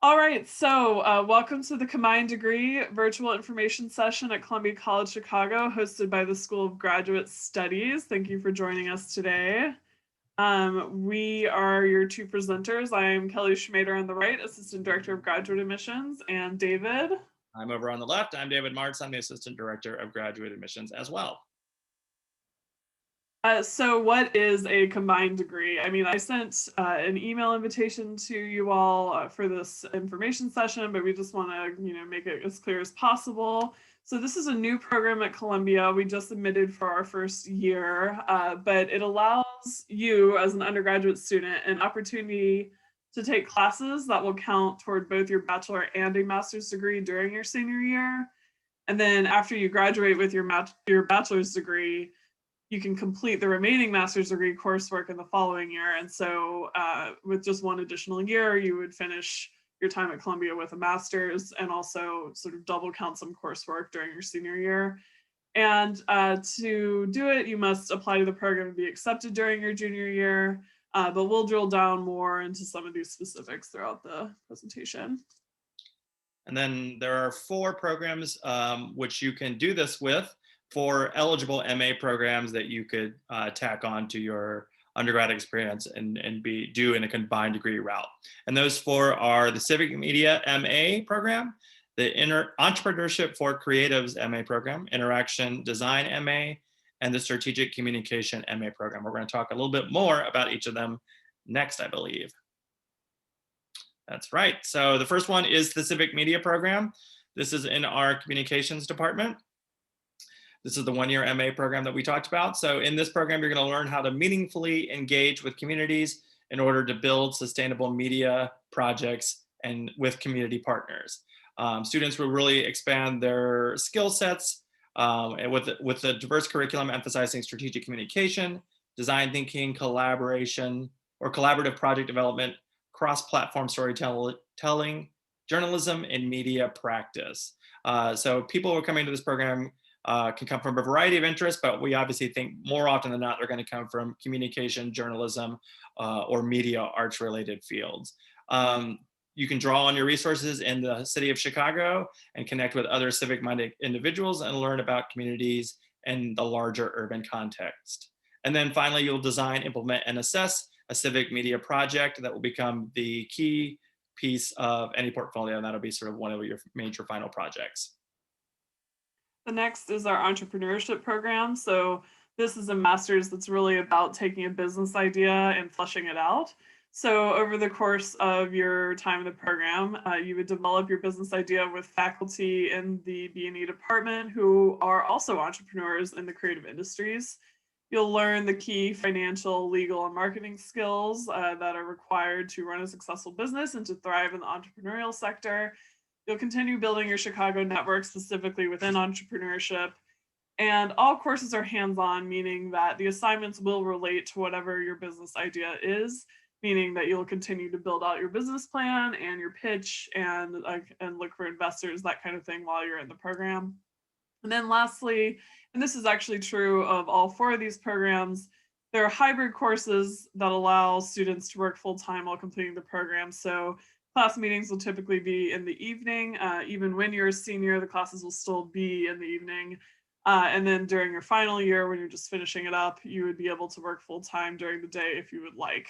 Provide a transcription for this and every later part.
All right, so welcome to the Combined Degree Virtual Information Session at Columbia College Chicago, hosted by the School of Graduate Studies. Thank you for joining us today. We are your two presenters. I am Kelly Schmader on the right, Assistant Director of Graduate Admissions, and David. I'm over on the left. I'm David Marts. I'm the Assistant Director of Graduate Admissions as well. So what is a combined degree? I mean, I sent an email invitation to you all for this information session, but we just want to, make it as clear as possible. So this is a new program at Columbia. We just submitted for our first year, but it allows you as an undergraduate student an opportunity to take classes that will count toward both your bachelor and a master's degree during your senior year. And then after you graduate with your bachelor's degree, you can complete the remaining master's degree coursework in the following year. And so with just one additional year, you would finish your time at Columbia with a master's and also sort of double count some coursework during your senior year. And to do it, you must apply to the program and be accepted during your junior year. But we'll drill down more into some of these specifics throughout the presentation. And then there are 4 programs which you can do this with for eligible MA programs that you could tack on to your undergrad experience and do in a combined degree route. And those 4 are the Civic Media MA program, the Entrepreneurship for Creatives MA program, Interaction Design MA, and the Strategic Communication MA program. We're going to talk a little bit more about each of them next, I believe. That's right. So the first one is the Civic Media program. This is in our communications department. This is the 1-year MA program that we talked about. So in this program, you're going to learn how to meaningfully engage with communities in order to build sustainable media projects and with community partners. Students will really expand their skill sets with a diverse curriculum emphasizing strategic communication, design thinking, collaboration, or collaborative project development, cross-platform storytelling, journalism, and media practice. So people who are coming to this program can come from a variety of interests, but we obviously think more often than not, they're going to come from communication, journalism, or media arts related fields. You can draw on your resources in the city of Chicago and connect with other civic-minded individuals and learn about communities in the larger urban context. And then finally, you'll design, implement, and assess a civic media project that will become the key piece of any portfolio, and that'll be sort of one of your major final projects. The next is our entrepreneurship program. So this is a master's that's really about taking a business idea and fleshing it out. So over the course of your time in the program, you would develop your business idea with faculty in the B&E department who are also entrepreneurs in the creative industries. You'll learn the key financial, legal, and marketing skills that are required to run a successful business and to thrive in the entrepreneurial sector. You'll continue building your Chicago network specifically within entrepreneurship. And all courses are hands-on, meaning that the assignments will relate to whatever your business idea is, meaning that you'll continue to build out your business plan and your pitch and look for investors, that kind of thing while you're in the program. And then lastly, and this is actually true of all 4 of these programs, there are hybrid courses that allow students to work full-time while completing the program. So class meetings will typically be in the evening. Even when you're a senior, the classes will still be in the evening. And then during your final year, when you're just finishing it up, you would be able to work full-time during the day if you would like.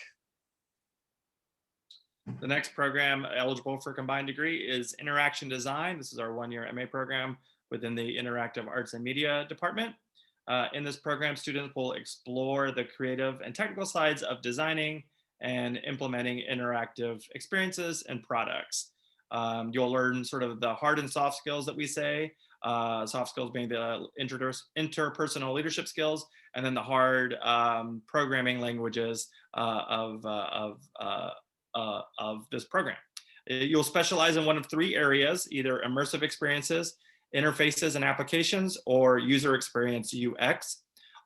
The next program eligible for combined degree is Interaction Design. This is our 1-year MA program within the Interactive Arts and Media department. In this program, students will explore the creative and technical sides of designing and implementing interactive experiences and products. You'll learn sort of the hard and soft skills that we say, soft skills being the interpersonal leadership skills, and then the hard programming languages of this program. You'll specialize in one of 3 areas, either immersive experiences, interfaces and applications, or user experience UX.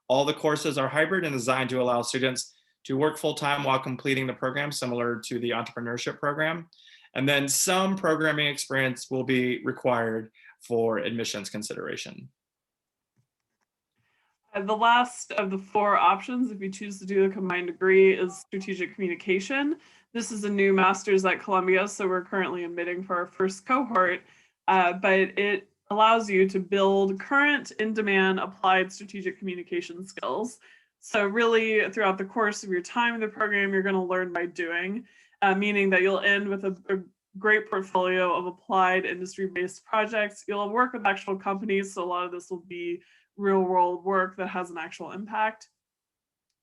All the courses are hybrid and designed to allow students to work full-time while completing the program, similar to the entrepreneurship program. And then some programming experience will be required for admissions consideration. The last of the 4 options, if you choose to do a combined degree, is strategic communication. This is a new master's at Columbia, so we're currently admitting for our first cohort, but it allows you to build current, in-demand, applied strategic communication skills. So really, throughout the course of your time in the program, you're going to learn by doing, meaning that you'll end with a great portfolio of applied industry-based projects. You'll work with actual companies, so a lot of this will be real-world work that has an actual impact.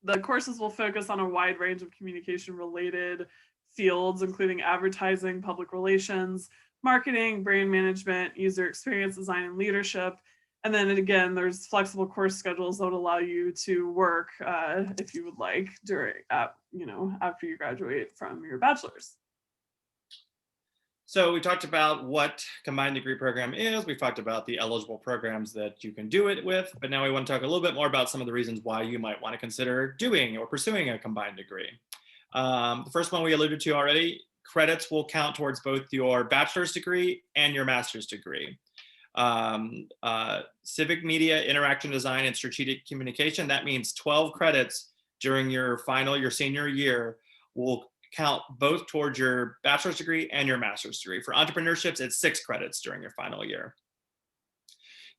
The courses will focus on a wide range of communication related fields, including advertising, public relations, marketing, brand management, user experience design, and leadership. And then again, there's flexible course schedules that would allow you to work if you would like during, after you graduate from your bachelor's. So we talked about what combined degree program is. We've talked about the eligible programs that you can do it with, but now we want to talk a little bit more about some of the reasons why you might want to consider doing or pursuing a combined degree. The first one we alluded to already, credits will count towards both your bachelor's degree and your master's degree. Civic Media, Interaction Design, and Strategic Communication, that means 12 credits during your senior year will count both towards your bachelor's degree and your master's degree. For entrepreneurships, it's 6 credits during your final year.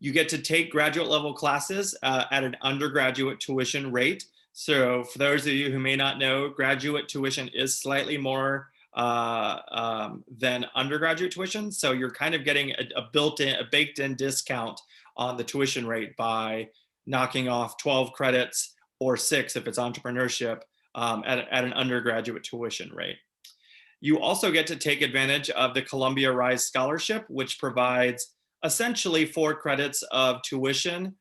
You get to take graduate level classes at an undergraduate tuition rate. So for those of you who may not know, graduate tuition is slightly more than undergraduate tuition. So you're kind of getting a baked-in discount on the tuition rate by knocking off 12 credits or 6 if it's entrepreneurship at an undergraduate tuition rate. You also get to take advantage of the Columbia Rise Scholarship, which provides essentially 4 credits of tuition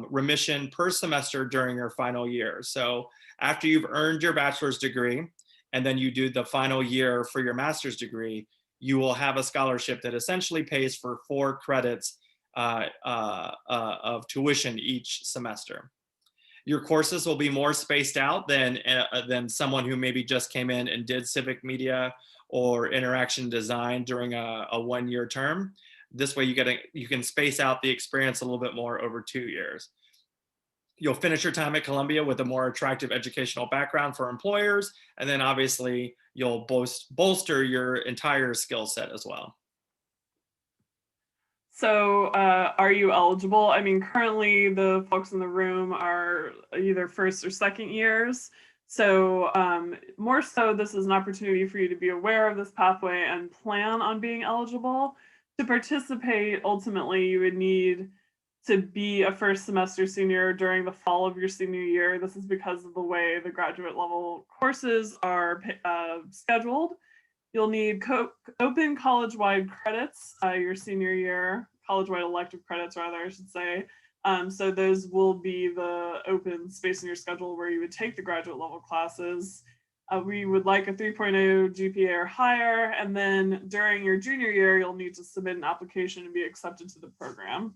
remission per semester during your final year. So after you've earned your bachelor's degree, and then you do the final year for your master's degree, you will have a scholarship that essentially pays for 4 credits of tuition each semester. Your courses will be more spaced out than someone who maybe just came in and did civic media or interaction design during a 1-year term. This way you can space out the experience a little bit more over 2 years. You'll finish your time at Columbia with a more attractive educational background for employers, and then obviously you'll bolster your entire skill set as well. So, are you eligible? I mean, currently the folks in the room are either first or second years. So, more so, this is an opportunity for you to be aware of this pathway and plan on being eligible. To participate, ultimately, you would need to be a first semester senior during the fall of your senior year. This is because of the way the graduate level courses are scheduled. You'll need open college-wide credits your senior year, college-wide elective credits rather, I should say. So those will be the open space in your schedule where you would take the graduate level classes. We would like a 3.0 GPA or higher, and then during your junior year, you'll need to submit an application and be accepted to the program.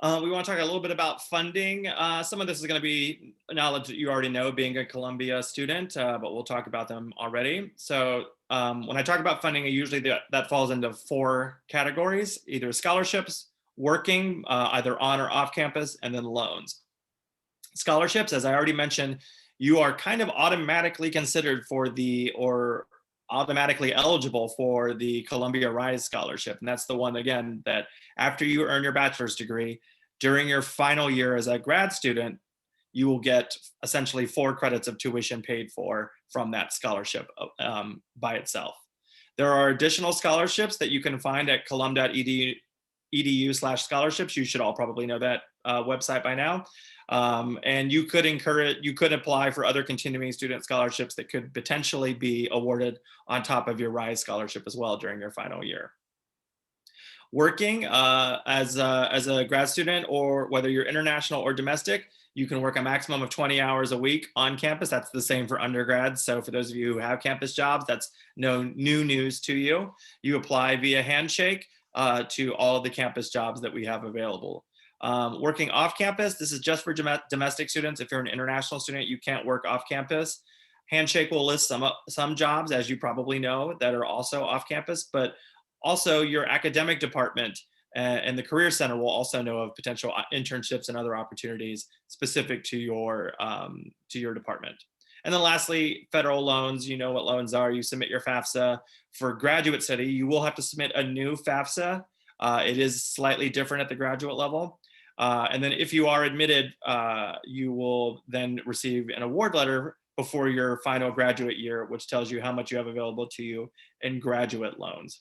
We want to talk a little bit about funding. Some of this is going to be knowledge that you already know being a Columbia student, but we'll talk about them already. So when I talk about funding, usually that falls into 4 categories, either scholarships, working, either on or off campus, and then loans. Scholarships, as I already mentioned, you are kind of automatically considered or automatically eligible for the Columbia Rise Scholarship. And that's the one, again, that after you earn your bachelor's degree, during your final year as a grad student, you will get essentially 4 credits of tuition paid for from that scholarship by itself. There are additional scholarships that you can find at colum.edu/scholarships. You should all probably know that website by now. And you could apply for other continuing student scholarships that could potentially be awarded on top of your Rise Scholarship as well during your final year. Working as a grad student, or whether you're international or domestic, you can work a maximum of 20 hours a week on campus. That's the same for undergrads. So for those of you who have campus jobs, that's no new news to you. You apply via handshake to all of the campus jobs that we have available. Working off campus, this is just for domestic students. If you're an international student, you can't work off campus. Handshake will list some jobs, as you probably know, that are also off campus, but also your academic department and the Career Center will also know of potential internships and other opportunities specific to your department. And then lastly, federal loans, you know what loans are. You submit your FAFSA. For graduate study, you will have to submit a new FAFSA. It is slightly different at the graduate level. And then if you are admitted, you will then receive an award letter before your final graduate year, which tells you how much you have available to you in graduate loans.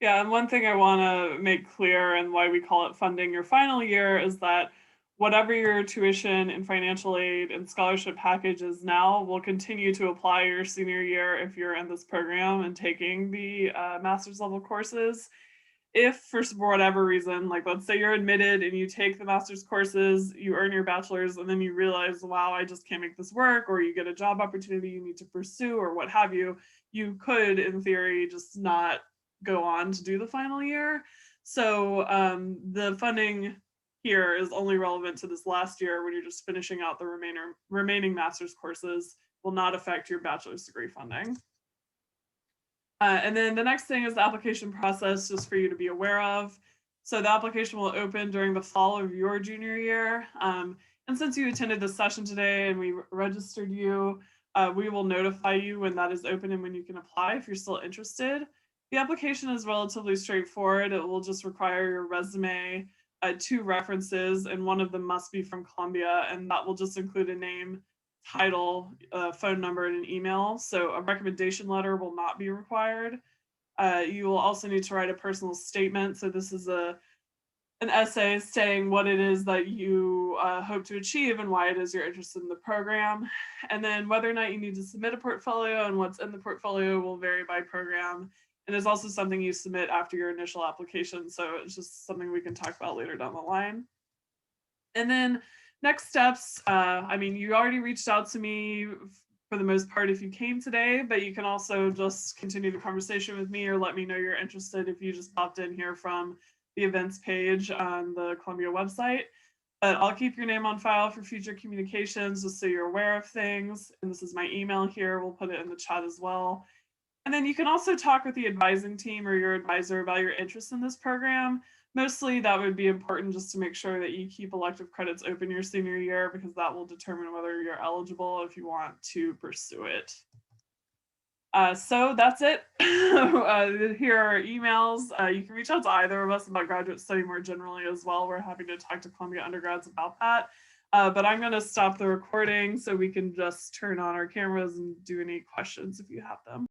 Yeah, and one thing I want to make clear and why we call it funding your final year is that whatever your tuition and financial aid and scholarship package is now will continue to apply your senior year if you're in this program and taking the master's level courses. If for whatever reason, like let's say you're admitted and you take the master's courses, you earn your bachelor's, and then you realize, wow, I just can't make this work, or you get a job opportunity you need to pursue, or what have you, you could, in theory, just not go on to do the final year. So the funding here is only relevant to this last year when you're just finishing out the remaining master's courses, will not affect your bachelor's degree funding. And then the next thing is the application process, just for you to be aware of. So the application will open during the fall of your junior year. And since you attended this session today and we registered you, we will notify you when that is open and when you can apply if you're still interested. The application is relatively straightforward. It will just require your resume, 2 references, and one of them must be from Columbia, and that will just include a name, title, phone number, and an email. So a recommendation letter will not be required. You will also need to write a personal statement. So this is an essay saying what it is that you hope to achieve and why it is you're interested in the program. And then whether or not you need to submit a portfolio and what's in the portfolio will vary by program. And there's also something you submit after your initial application. So it's just something we can talk about later down the line. And then next steps, I mean, you already reached out to me for the most part if you came today, but you can also just continue the conversation with me or let me know you're interested if you just popped in here from the events page on the Columbia website. But I'll keep your name on file for future communications just so you're aware of things. And this is my email here. We'll put it in the chat as well. And then you can also talk with the advising team or your advisor about your interest in this program. Mostly that would be important just to make sure that you keep elective credits open your senior year, because that will determine whether you're eligible if you want to pursue it. So that's it. Here are emails. You can reach out to either of us about graduate study more generally as well. We're happy to talk to Columbia undergrads about that. But I'm going to stop the recording so we can just turn on our cameras and do any questions if you have them.